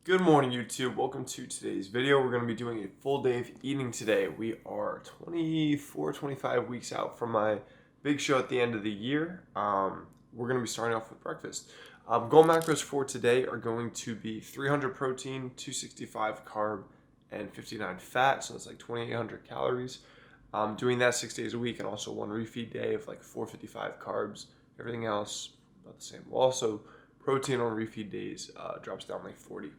Good morning, YouTube. Welcome to today's video. We're going to be doing a full day of eating today. We are 25 weeks out from my big show at the end of the year. We're going to be starting off with breakfast. Goal macros for today are going to be 300 protein, 265 carb, and 59 fat. So that's like 2,800 calories. Doing that 6 days a week, and also one refeed day of like 455 carbs. Everything else about the same. Well, also protein on refeed days drops down like 40.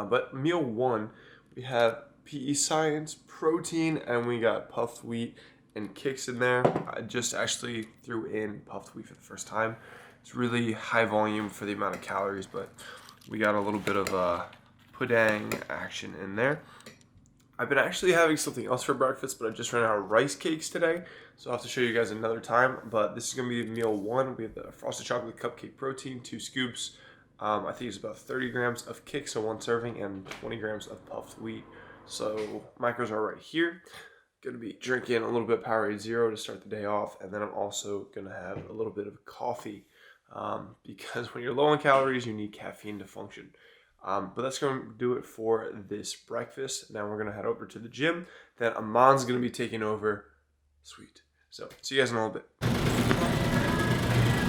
But meal one, we have PE Science, protein, and we got puffed wheat and kicks in there. I just actually threw in puffed wheat for the first time. It's really high volume for the amount of calories, but we got a little bit of pudding action in there. I've been actually having something else for breakfast, but I just ran out of rice cakes today, so I'll have to show you guys another time. But this is going to be meal one. We have the Frosted Chocolate Cupcake protein, 2 scoops. I think it's about 30 grams of kicks, so 1 serving, and 20 grams of puffed wheat. So macros are right here. Going to be drinking a little bit of Powerade Zero to start the day off, and then I'm also going to have a little bit of coffee because when you're low on calories, you need caffeine to function. But that's going to do it for this breakfast. Now we're going to head over to the gym. Then Aman's going to be taking over. Sweet. So see you guys in a little bit.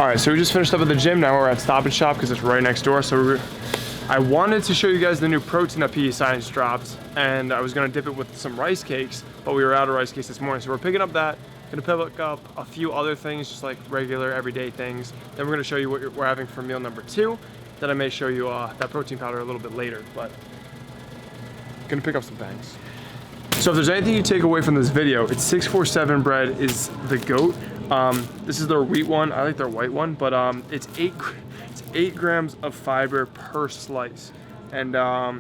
All right, so we just finished up at the gym. Now we're at Stop and Shop because it's right next door. So I wanted to show you guys the new protein that PE Science dropped, and I was gonna dip it with some rice cakes, but we were out of rice cakes this morning. So we're picking up that, gonna pick up a few other things, just like regular everyday things. Then we're gonna show you what we're having for meal number 2. Then I may show you that protein powder a little bit later, but gonna pick up some things. So if there's anything you take away from this video, it's 647 bread is the GOAT. This is their wheat one. I like their white one, but it's 8 grams of fiber per slice, and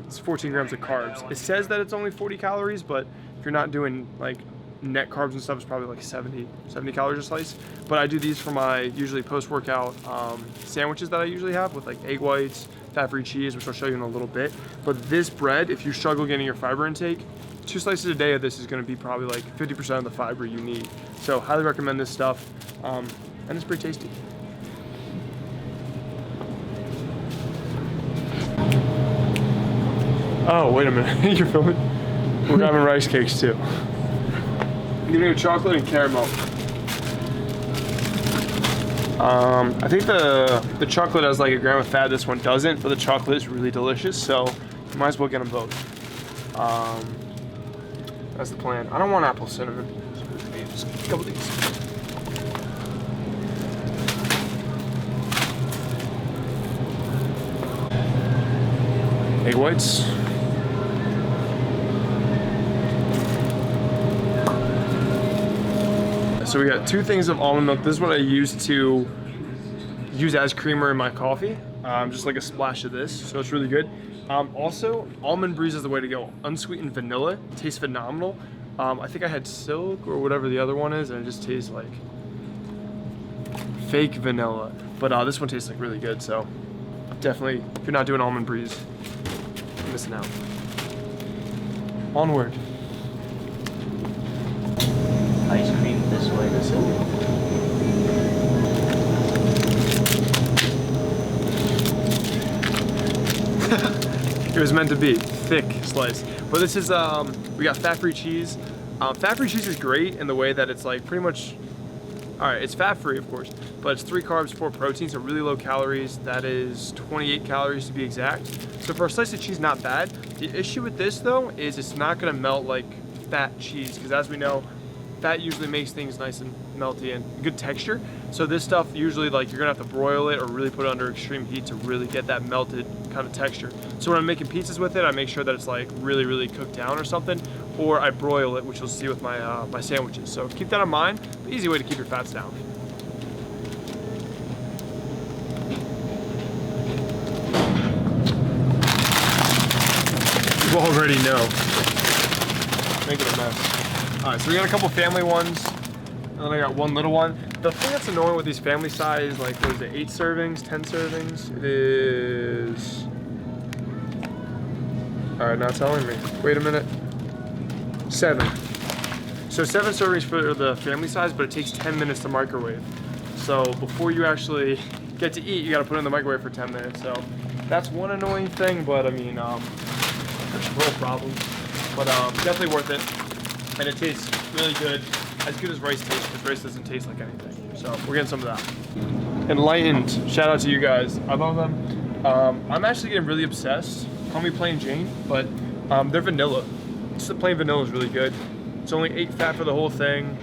it's 14 grams of carbs. It says that it's only 40 calories, but if you're not doing like net carbs and stuff, it's probably like 70 calories a slice. But I do these for my usually post-workout sandwiches that I usually have with like egg whites, fat-free cheese, which I'll show you in a little bit. But this bread, if you struggle getting your fiber intake, 2 slices a day of this is going to be probably like 50% of the fiber you need. So highly recommend this stuff, and it's pretty tasty. Oh, wait a minute, you're filming? We're having rice cakes too. I'm giving you chocolate and caramel. I think the chocolate has like 1 gram of fat, this one doesn't, but the chocolate is really delicious, so you might as well get them both. That's the plan. I don't want apple cinnamon. Just a couple of these. Egg whites. So we got 2 things of almond milk. This is what I use as creamer in my coffee. Just like a splash of this, so it's really good. Also, almond breeze is the way to go. Unsweetened vanilla, tastes phenomenal. I think I had Silk or whatever the other one is, and it just tastes like fake vanilla. But this one tastes like really good, so definitely, if you're not doing almond breeze, you're missing out. Onward. Ice cream this way. It was meant to be thick slice, but this is we got fat-free cheese. Fat-free cheese is great in the way that it's like pretty much, all right, it's fat-free of course, but it's 3 carbs, 4 proteins, so really low calories. That is 28 calories to be exact. So for a slice of cheese, not bad. The issue with this though is it's not gonna melt like fat cheese, because as we know, fat usually makes things nice and melty and good texture. So this stuff usually, like, you're gonna have to broil it or really put it under extreme heat to really get that melted kind of texture. So when I'm making pizzas with it, I make sure that it's like really cooked down or something, or I broil it, which you'll see with my my sandwiches. So keep that in mind. Easy way to keep your fats down. You already know. Make it a mess. All right, so we got a couple family ones, and then I got 1 little one. The thing that's annoying with these family size, like, what is it, 8 servings, 10 servings? It is, all right, not telling me. Wait a minute. 7. So 7 servings for the family size, but it takes 10 minutes to microwave. So before you actually get to eat, you gotta put it in the microwave for 10 minutes. So that's one annoying thing, but I mean, there's real problems. But definitely worth it. And it tastes really good. As good as rice tastes, because rice doesn't taste like anything. So we're getting some of that. Enlightened, shout out to you guys. I love them. I'm actually getting really obsessed. Call me plain Jane, but they're vanilla. Just the plain vanilla is really good. It's only 8 fat for the whole thing.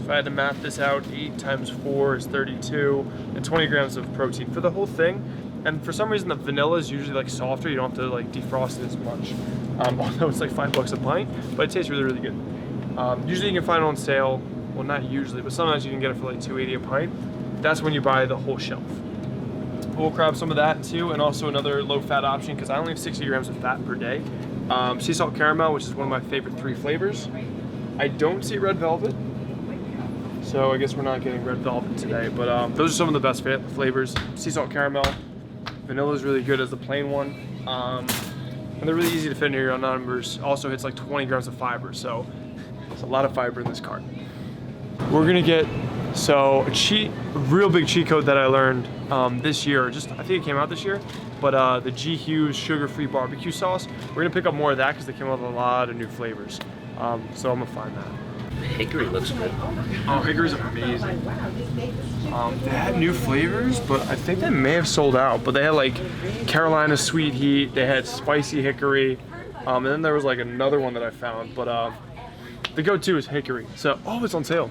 If I had to math this out, 8 times 4 is 32, and 20 grams of protein for the whole thing. And for some reason, the vanilla is usually like softer. You don't have to like defrost it as much. Although it's like $5 a pint, but it tastes really, really good. Usually you can find it on sale. Well, not usually, but sometimes you can get it for like $2.80 a pint. That's when you buy the whole shelf. We'll grab some of that too, and also another low-fat option because I only have 60 grams of fat per day. Sea salt caramel, which is one of my favorite 3 flavors. I don't see red velvet, so I guess we're not getting red velvet today. But those are some of the best flavors. Sea salt caramel, vanilla is really good as the plain one, and they're really easy to fit into your numbers. Also hits like 20 grams of fiber, so there's a lot of fiber in this cart. We're gonna get a real big cheat code that I learned this year. I think it came out this year, but the G Hughes sugar-free barbecue sauce. We're gonna pick up more of that because they came out with a lot of new flavors. So I'm gonna find that. The hickory looks good. Oh, hickory's amazing. They had new flavors, but I think they may have sold out. But they had like Carolina sweet heat. They had spicy hickory, and then there was like another one that I found. But the go-to is hickory. So, oh, it's on sale.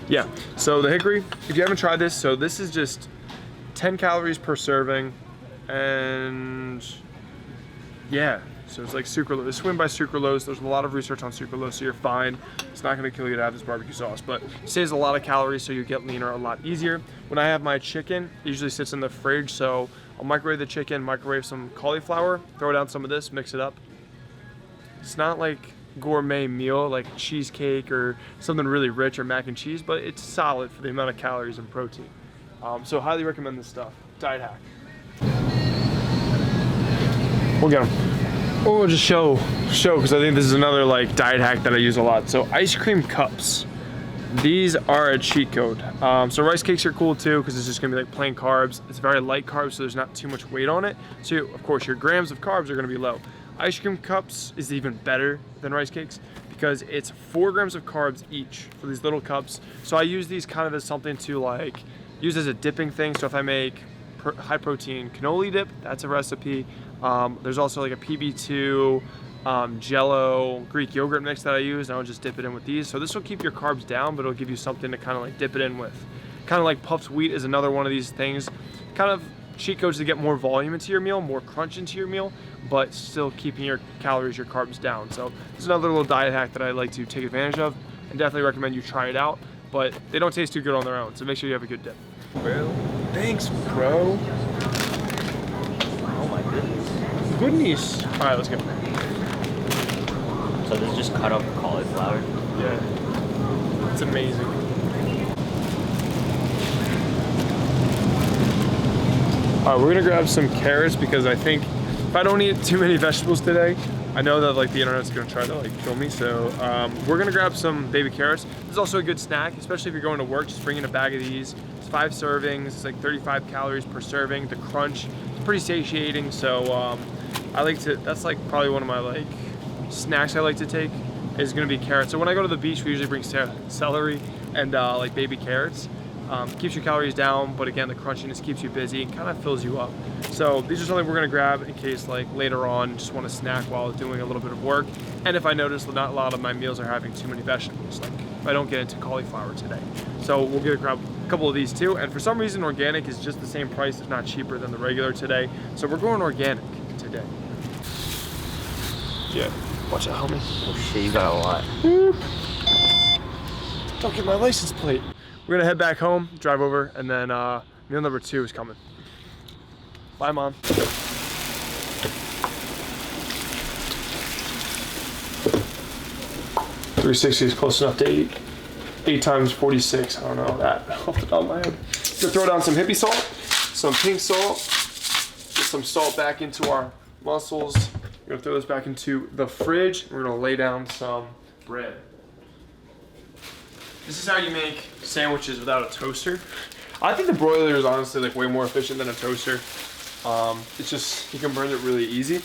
Yeah, so the hickory, if you haven't tried this, so this is just 10 calories per serving, and yeah, so it's like sucralose. It's sweetened by sucralose. There's a lot of research on sucralose, so you're fine. It's not gonna kill you to have this barbecue sauce, but it saves a lot of calories, so you get leaner a lot easier. When I have my chicken, it usually sits in the fridge, so I'll microwave the chicken, microwave some cauliflower, throw down some of this, mix it up. It's not like gourmet meal like cheesecake or something really rich or mac and cheese, but it's solid for the amount of calories and protein. So highly recommend this stuff. Diet hack. We'll get them. We'll just show because I think this is another like diet hack that I use a lot. So ice cream cups. These are a cheat code. So rice cakes are cool too because it's just gonna be like plain carbs. It's very light carbs, so there's not too much weight on it. So of course your grams of carbs are gonna be low. Ice cream cups is even better than rice cakes because it's 4 grams of carbs each for these little cups. So I use these kind of as something to like use as a dipping thing. So if I make high protein cannoli dip, that's a recipe. There's also like a PB2 Jello Greek yogurt mix that I use, and I'll just dip it in with these. So this will keep your carbs down, but it'll give you something to kind of like dip it in with. Kind of like puffed wheat is another one of these things. Kind of cheat codes to get more volume into your meal, more crunch into your meal, but still keeping your calories, your carbs down. So this is another little diet hack that I like to take advantage of, and definitely recommend you try it out, but they don't taste too good on their own, so make sure you have a good dip. Bro, thanks, bro. Oh my goodness. Goodness. All right, let's go. So this is just cut up cauliflower? Yeah, it's amazing. All right, we're gonna grab some carrots because I think if I don't eat too many vegetables today, I know that like the internet's gonna try to like kill me. So we're gonna grab some baby carrots. This is also a good snack, especially if you're going to work. Just bring in a bag of these. It's 5 servings. It's like 35 calories per serving. The crunch is pretty satiating. So I like to. That's like probably one of my like snacks I like to take is gonna be carrots. So when I go to the beach, we usually bring celery and like baby carrots. Keeps your calories down, but again, the crunchiness keeps you busy and kind of fills you up. So these are something we're gonna grab in case like later on, just want to snack while doing a little bit of work. And if I notice that not a lot of my meals are having too many vegetables, like if I don't get into cauliflower today. So we'll grab a couple of these too. And for some reason, organic is just the same price, if not cheaper than the regular today. So we're going organic today. Yeah, watch out, homie. Oh shit, you got a lot. Don't get my license plate. We're gonna head back home, drive over, and then meal number 2 is coming. Bye, Mom. 360 is close enough to 8. 8 times 46, I don't know that off the top of my head. Gonna throw down some hippie salt, some pink salt, get some salt back into our mussels. We're gonna throw this back into the fridge. We're gonna lay down some bread. This is how you make sandwiches without a toaster. I think the broiler is honestly like way more efficient than a toaster. It's just, you can burn it really easy.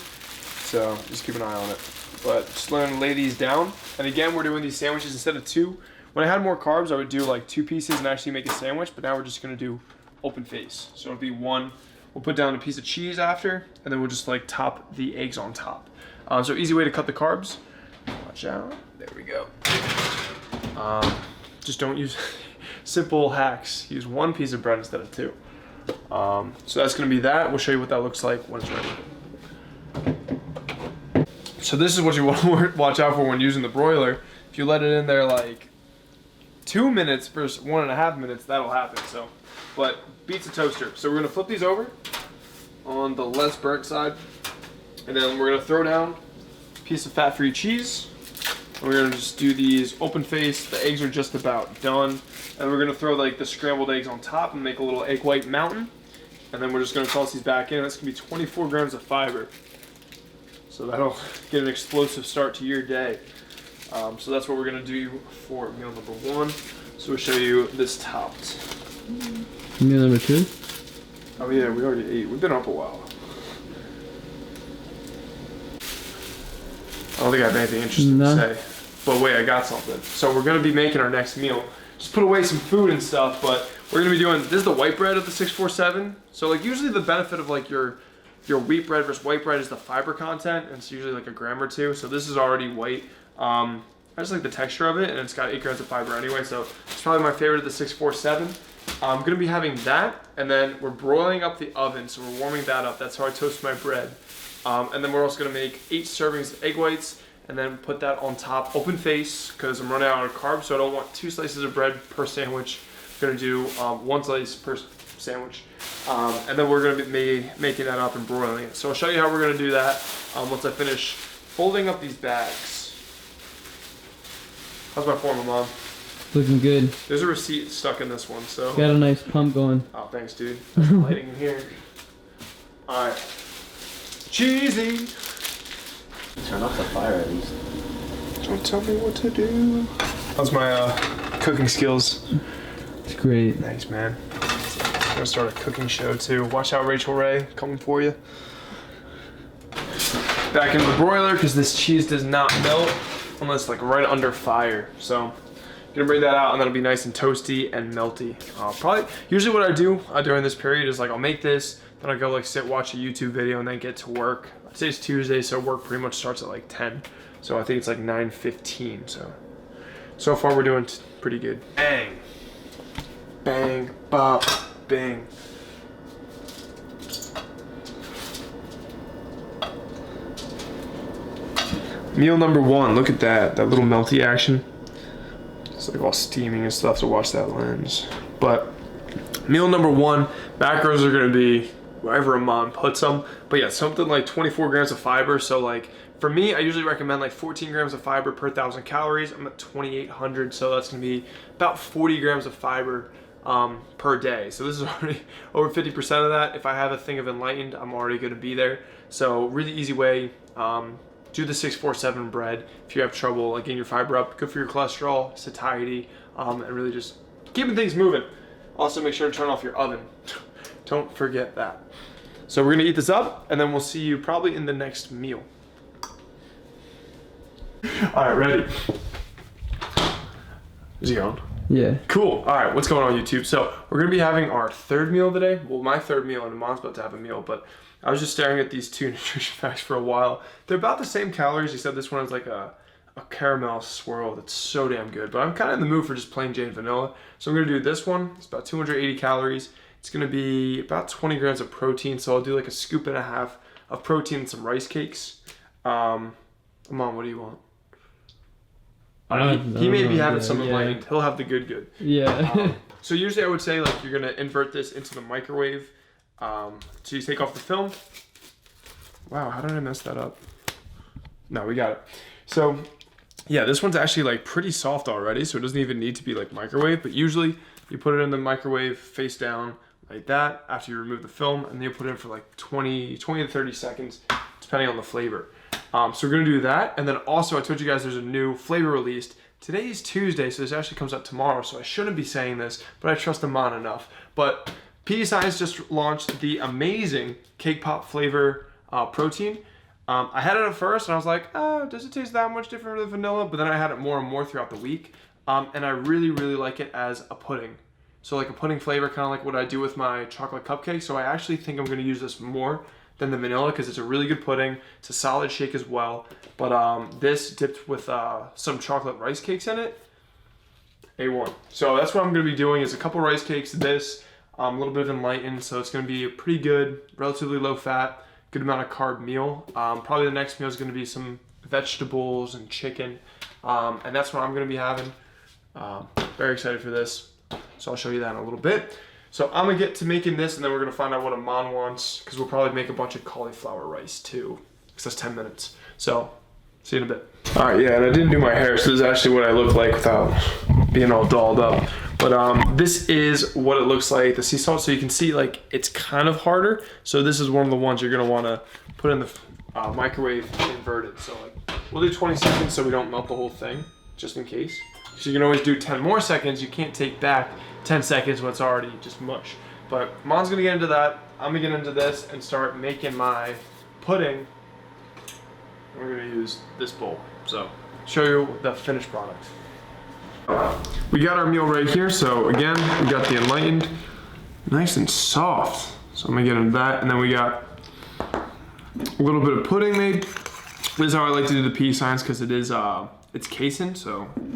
So just keep an eye on it. But just learn to lay these down. And again, we're doing these sandwiches instead of 2. When I had more carbs, I would do like 2 pieces and actually make a sandwich, but now we're just gonna do open face. So it'll be 1, we'll put down a piece of cheese after, and then we'll just like top the eggs on top. So easy way to cut the carbs. Watch out, there we go. Just don't use simple hacks. Use 1 piece of bread instead of 2. So that's gonna be that. We'll show you what that looks like when it's ready. So this is what you want to watch out for when using the broiler. If you let it in there like 2 minutes versus 1.5 minutes, that'll happen. So, but beats a toaster. So we're gonna flip these over on the less burnt side, and then we're gonna throw down a piece of fat-free cheese. And we're gonna just do these open face. The eggs are just about done, and we're gonna throw like the scrambled eggs on top and make a little egg white mountain. And then we're just gonna toss these back in. That's gonna be 24 grams of fiber. So that'll get an explosive start to your day. So that's what we're gonna do for meal number 1. So we'll show you this topped. Meal number 2? Oh yeah, we already ate. We've been up a while. I don't think I have anything interesting to say. But wait, I got something. So we're gonna be making our next meal. Just put away some food and stuff, but we're gonna be doing, this is the white bread of the 647. So like usually the benefit of like your wheat bread versus white bread is the fiber content, and it's usually like a gram or 2. So this is already white. I just like the texture of it, and it's got 8 grams of fiber anyway, so it's probably my favorite of the 647. I'm gonna be having that, and then we're broiling up the oven, so we're warming that up. That's how I toast my bread. And then we're also gonna make 8 servings of egg whites, and then put that on top, open face, because I'm running out of carbs, so I don't want 2 slices of bread per sandwich. I'm gonna do 1 slice per sandwich. And then we're gonna be making that up and broiling it. So I'll show you how we're gonna do that once I finish folding up these bags. How's my form, Mom? Looking good. There's a receipt stuck in this one, so. Got a nice pump going. Oh, thanks, dude. That's the lighting in here. All right. Cheesy. Turn off the fire at least. Don't tell me what to do. How's my cooking skills? It's great. Thanks, man. I'm gonna start a cooking show too. Watch out, Rachel Ray, coming for you. Back into the broiler, because this cheese does not melt unless like right under fire. So gonna bring that out, and that'll be nice and toasty and melty. Usually what I do during this period is like I'll make this, then I go like sit, watch a YouTube video, and then get to work. Today's Tuesday, so work pretty much starts at like 10. So I think it's like 9:15. So far we're doing pretty good. Bang, bang, bop, bang. Meal number 1, look at that little melty action. It's like all steaming and stuff, so watch that lens. But meal number 1, macros are gonna be wherever a mom puts them. But yeah, something like 24 grams of fiber. So like for me, I usually recommend like 14 grams of fiber per 1,000 calories. I'm at 2,800, so that's gonna be about 40 grams of fiber per day. So this is already over 50% of that. If I have a thing of Enlightened, I'm already gonna be there. So really easy way. Do the 647 bread if you have trouble like getting your fiber up. Good for your cholesterol, satiety, and really just keeping things moving. Also make sure to turn off your oven. Don't forget that. So we're gonna eat this up, and then we'll see you probably in the next meal. All right, ready? Is he going? Yeah. Cool. All right, what's going on YouTube? So we're gonna be having our 3rd meal today. Well, my 3rd meal, and Mom's about to have a meal, but I was just staring at these 2 nutrition facts for a while. They're about the same calories, except this one is like a caramel swirl that's so damn good. But I'm kind of in the mood for just plain Jane vanilla. So I'm gonna do this one. It's about 280 calories. It's gonna be about 20 grams of protein. So I'll do like a 1.5 scoops of protein and some rice cakes. Mom, what do you want? He may be having some Enlightened. He'll have the good. Yeah. So usually I would say like you're gonna invert this into the microwave. So you take off the film. Wow, how did I mess that up? No, we got it. So yeah, this one's actually like pretty soft already, so it doesn't even need to be like microwave, but usually you put it in the microwave face down like that after you remove the film, and then you put it in for like 20 to 30 seconds, depending on the flavor. So we're gonna do that, and then also I told you guys there's a new flavor released. Today is Tuesday, so this actually comes out tomorrow, so I shouldn't be saying this, but I trust Amon enough. But PE Science just launched the amazing Cake Pop flavor protein. I had it at first, and I was like, does it taste that much different than vanilla? But then I had it more and more throughout the week, and I really, really like it as a pudding. So like a pudding flavor, kind of like what I do with my chocolate cupcake. So I actually think I'm going to use this more than the vanilla because it's a really good pudding. It's a solid shake as well. But this dipped with some chocolate rice cakes in it. A1. So that's what I'm going to be doing is a couple rice cakes, this, a little bit of enlightened. So it's going to be a pretty good, relatively low fat, good amount of carb meal. Probably the next meal is going to be some vegetables and chicken. And that's what I'm going to be having. Very excited for this. So I'll show you that in a little bit. So I'm gonna get to making this and then we're gonna find out what Amon wants because we'll probably make a bunch of cauliflower rice too because that's 10 minutes. So see you in a bit. All right, yeah, and I didn't do my hair, so this is actually what I look like without being all dolled up. But this is what it looks like, the sea salt. So you can see like it's kind of harder. So this is one of the ones you're gonna wanna put in the microwave inverted. So like we'll do 20 seconds so we don't melt the whole thing, just in case. So you can always do 10 more seconds. You can't take back 10 seconds when it's already just mush. But Mom's gonna get into that. I'm gonna get into this and start making my pudding. We're gonna use this bowl. So show you the finished product. We got our meal right here. So again, we got the enlightened, nice and soft. So I'm gonna get into that. And then we got a little bit of pudding made. This is how I like to do the PE Science because it is it's casein,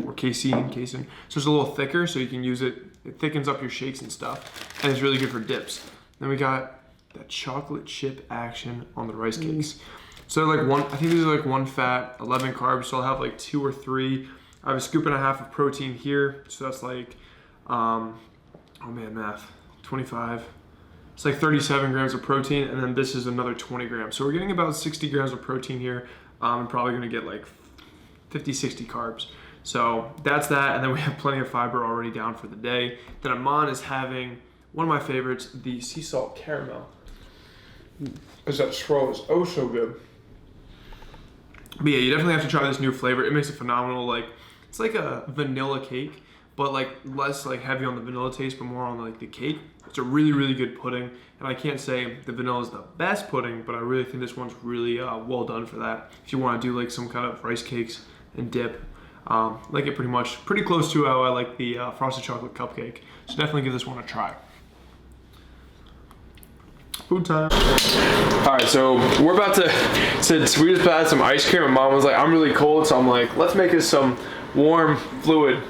or casein. So it's a little thicker, so you can use it. It thickens up your shakes and stuff, and it's really good for dips. Then we got that chocolate chip action on the rice cakes. So like I think these are like 1 fat, 11 carbs. So I'll have like 2 or 3. I have a scoop and a half of protein here, so that's like, oh man, math, 25. It's like 37 grams of protein, and then this is another 20 grams. So we're getting about 60 grams of protein here. I'm probably gonna get like 50, 60 carbs. So that's that, and then we have plenty of fiber already down for the day. Then Amon is having one of my favorites, the sea salt caramel. Because that swirl is oh so good. But yeah, you definitely have to try this new flavor. It makes it phenomenal. Like it's like a vanilla cake, but like less like heavy on the vanilla taste, but more on like the cake. It's a really, really good pudding, and I can't say the vanilla is the best pudding, but I really think this one's really well done for that. If you want to do like some kind of rice cakes and dip, like it pretty close to how I like the Frosted Chocolate Cupcake. So definitely give this one a try. Food time. All right, so we're about to, since we just had some ice cream and Mom was like, I'm really cold, so I'm like, let's make us some warm fluid.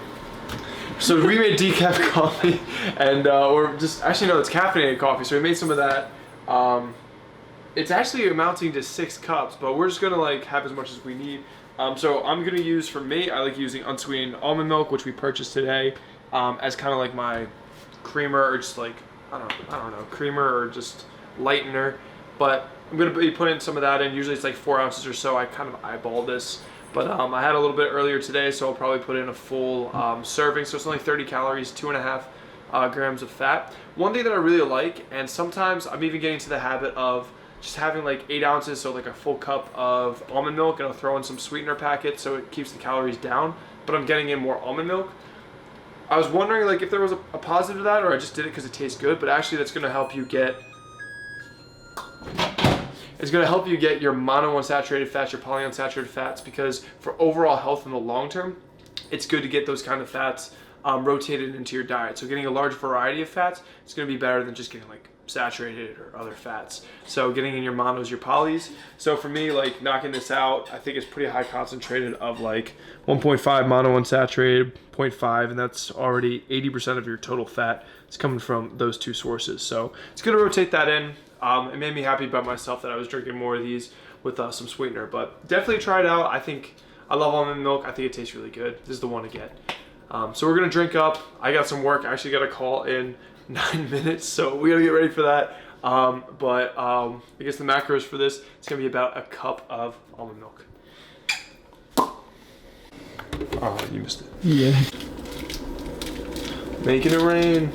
So we made decaf coffee and or just, actually no, it's caffeinated coffee. So we made some of that. It's actually amounting to 6 cups, but we're just gonna like have as much as we need. So I'm gonna use, for me, I like using unsweetened almond milk, which we purchased today, as kind of like my creamer, or just like, I don't know, creamer or just lightener. But I'm gonna be putting some of that in. Usually it's like 4 ounces or so. I kind of eyeball this, but I had a little bit earlier today, so I'll probably put in a full serving. So it's only 30 calories, 2.5 grams of fat. One thing that I really like, and sometimes I'm even getting to the habit of just having like 8 ounces, so like a full cup of almond milk, and I'll throw in some sweetener packets so it keeps the calories down, but I'm getting in more almond milk. I was wondering like if there was a positive to that, or I just did it because it tastes good, but actually that's gonna help you get, it's gonna help you get your monounsaturated fats, your polyunsaturated fats, because for overall health in the long term, it's good to get those kind of fats rotated into your diet. So getting a large variety of fats, it's gonna be better than just getting like saturated or other fats. So getting in your monos, your polys. So for me, like knocking this out, I think it's pretty high concentrated of like 1.5 monounsaturated, 0.5, and that's already 80% of your total fat is coming from those 2 sources. So it's gonna rotate that in. It made me happy by myself that I was drinking more of these with some sweetener, but definitely try it out. I love almond milk. I think it tastes really good. This is the one to get. So we're gonna drink up. I got some work. I actually got a call in 9 minutes, so we gotta get ready for that. I guess the macros for this, it's gonna be about a cup of almond milk. Oh, you missed it. Yeah. Making it rain.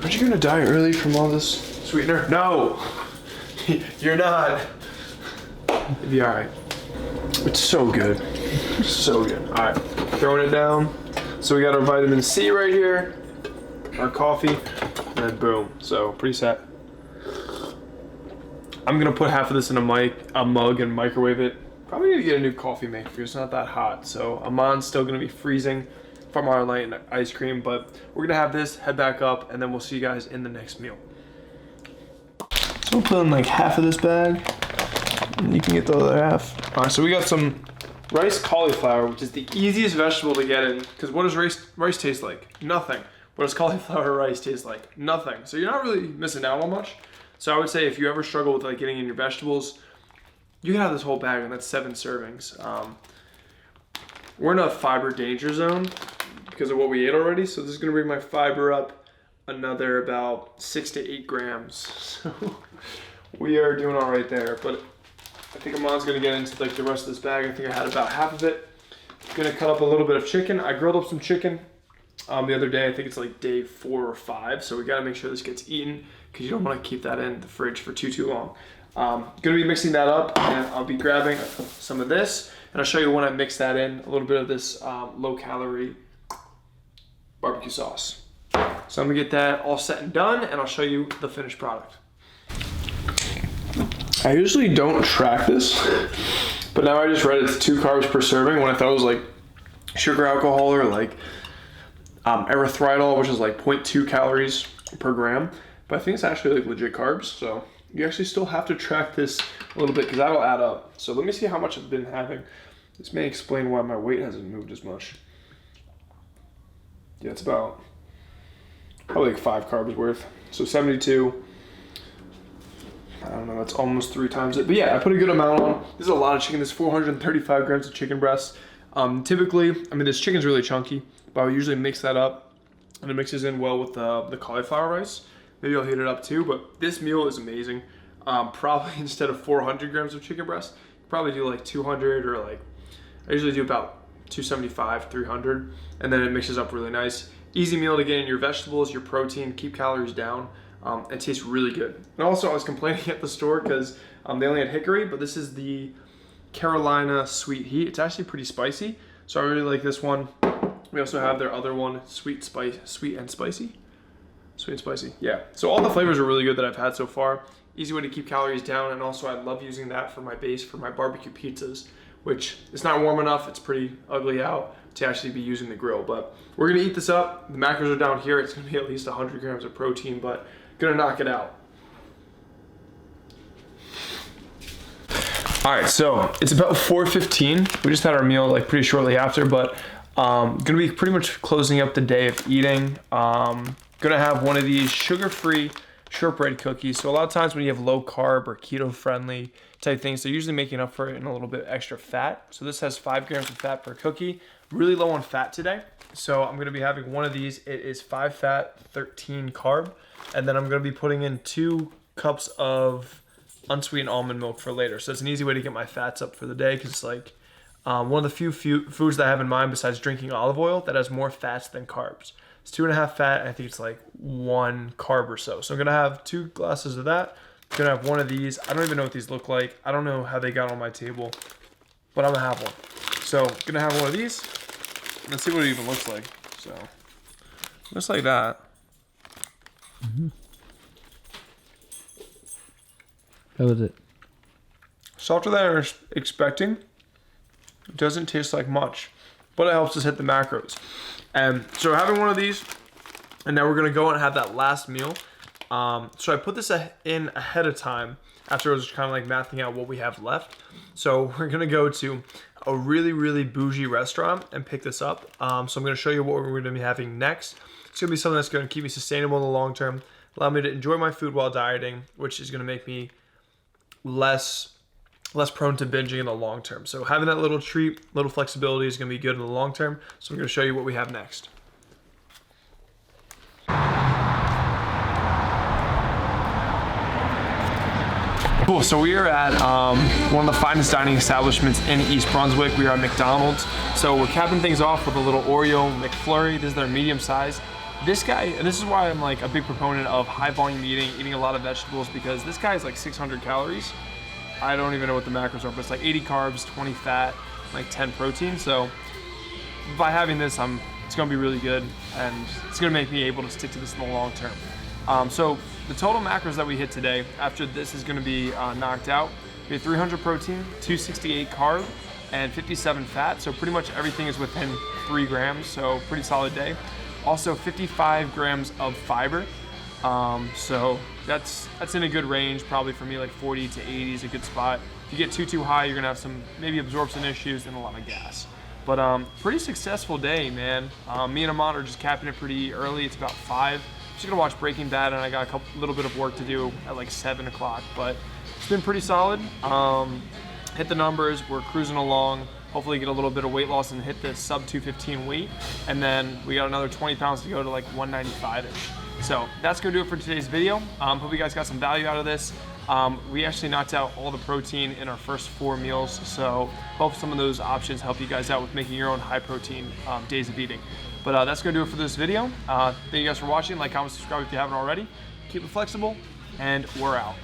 Aren't you gonna die early from all this sweetener? No, you're not. It'll be all right. It's so good. So good. All right, throwing it down. So we got our vitamin C right here, our coffee, and then boom. So pretty set. I'm gonna put half of this in a mug and microwave it. Probably need to get a new coffee maker because it's not that hot. So Amon's still gonna be freezing from our light and ice cream, but we're gonna have this, head back up, and then we'll see you guys in the next meal. So we'll put in like half of this bag, and you can get the other half. All right, so we got some rice cauliflower, which is the easiest vegetable to get in, because what does rice taste like? Nothing. What does cauliflower rice taste like? Nothing. So you're not really missing out on much. So I would say if you ever struggle with like getting in your vegetables, you can have this whole bag, and that's 7 servings. We're in a fiber danger zone because of what we ate already, so this is gonna bring my fiber up another about 6 to 8 grams. So we are doing all right there, but I think Amon's gonna get into like the rest of this bag. I think I had about half of it. Gonna cut up a little bit of chicken. I grilled up some chicken the other day. I think it's like day 4 or 5, so we gotta make sure this gets eaten because you don't want to keep that in the fridge for too long. Gonna be mixing that up, and I'll be grabbing some of this, and I'll show you when I mix that in, a little bit of this low-calorie barbecue sauce. So I'm gonna get that all set and done, and I'll show you the finished product. I usually don't track this, but now I just read it's 2 carbs per serving when I thought it was like sugar alcohol or like erythritol, which is like 0.2 calories per gram. But I think it's actually like legit carbs, so you actually still have to track this a little bit because that'll add up. So let me see how much I've been having. This may explain why my weight hasn't moved as much. Yeah, it's about probably like 5 carbs worth. So 72. I don't know, that's almost 3 times it. But yeah, I put a good amount on. This is a lot of chicken. This is 435 grams of chicken breast. Typically, I mean, this chicken's really chunky, but I would usually mix that up, and it mixes in well with the cauliflower rice. Maybe I'll heat it up too, but this meal is amazing. Probably instead of 400 grams of chicken breast, probably do like 200, or like, I usually do about 275, 300, and then it mixes up really nice. Easy meal to get in your vegetables, your protein, keep calories down. It tastes really good. And also I was complaining at the store because they only had hickory, but this is the Carolina Sweet Heat. It's actually pretty spicy, so I really like this one. We also have their other one, sweet and spicy. Sweet and spicy, yeah. So all the flavors are really good that I've had so far. Easy way to keep calories down, and also I love using that for my base for my barbecue pizzas, which it's not warm enough, it's pretty ugly out to actually be using the grill. But we're gonna eat this up. The macros are down here. It's gonna be at least 100 grams of protein, but gonna knock it out. All right, so it's about 4:15. We just had our meal like pretty shortly after, but gonna be pretty much closing up the day of eating. Gonna have one of these sugar-free shortbread cookies. So a lot of times when you have low carb or keto friendly type things, they're usually making up for it in a little bit extra fat. So this has 5 grams of fat per cookie. Really low on fat today. So I'm gonna be having one of these. It is 5 fat, 13 carb. And then I'm gonna be putting in 2 cups of unsweetened almond milk for later. So it's an easy way to get my fats up for the day, because it's like one of the few foods that I have in mind besides drinking olive oil that has more fats than carbs. It's 2.5 fat, and I think it's like 1 carb or so. So I'm gonna have 2 glasses of that. I'm gonna have one of these. I don't even know what these look like. I don't know how they got on my table, but I'm gonna have one. So gonna have one of these. Let's see what it even looks like. So looks like that. Mm-hmm. How was it? Softer than I was expecting. It doesn't taste like much, but it helps us hit the macros. And so having one of these, and now we're gonna go and have that last meal. So I put this in ahead of time after I was kind of like mathing out what we have left. So we're gonna go to a really bougie restaurant and pick this up. So I'm gonna show you what we're gonna be having next. It's gonna be something that's gonna keep me sustainable in the long term, allow me to enjoy my food while dieting, which is gonna make me less prone to binging in the long term. So having that little treat, little flexibility is gonna be good in the long term. So I'm gonna show you what we have next. Cool, so we are at one of the finest dining establishments in East Brunswick. We are at McDonald's. So we're capping things off with a little Oreo McFlurry. This is their medium size. This guy, and this is why I'm like a big proponent of high volume eating a lot of vegetables, because this guy is like 600 calories. I don't even know what the macros are, but it's like 80 carbs, 20 fat. like 10 protein. So by having this, it's gonna be really good, and it's gonna make me able to stick to this in the long term. So the total macros that we hit today, after this is gonna be knocked out, we had 300 protein, 268 carb, and 57 fat. So pretty much everything is within 3 grams, so pretty solid day. Also 55 grams of fiber. So that's in a good range, probably for me like 40 to 80 is a good spot. If you get too high, you're gonna have some maybe absorption issues and a lot of gas. But pretty successful day, man. Me and Amon are just capping it pretty early. It's about 5. I'm just gonna watch Breaking Bad, and I got a little bit of work to do at like 7 o'clock. But it's been pretty solid. Hit the numbers, we're cruising along. Hopefully get a little bit of weight loss and hit the sub 215 weight. And then we got another 20 pounds to go to like 195-ish. So that's gonna do it for today's video. Hope you guys got some value out of this. We actually knocked out all the protein in our first 4 meals, so hope some of those options help you guys out with making your own high protein days of eating. But that's gonna do it for this video. Thank you guys for watching. Like, comment, subscribe if you haven't already. Keep it flexible, and we're out.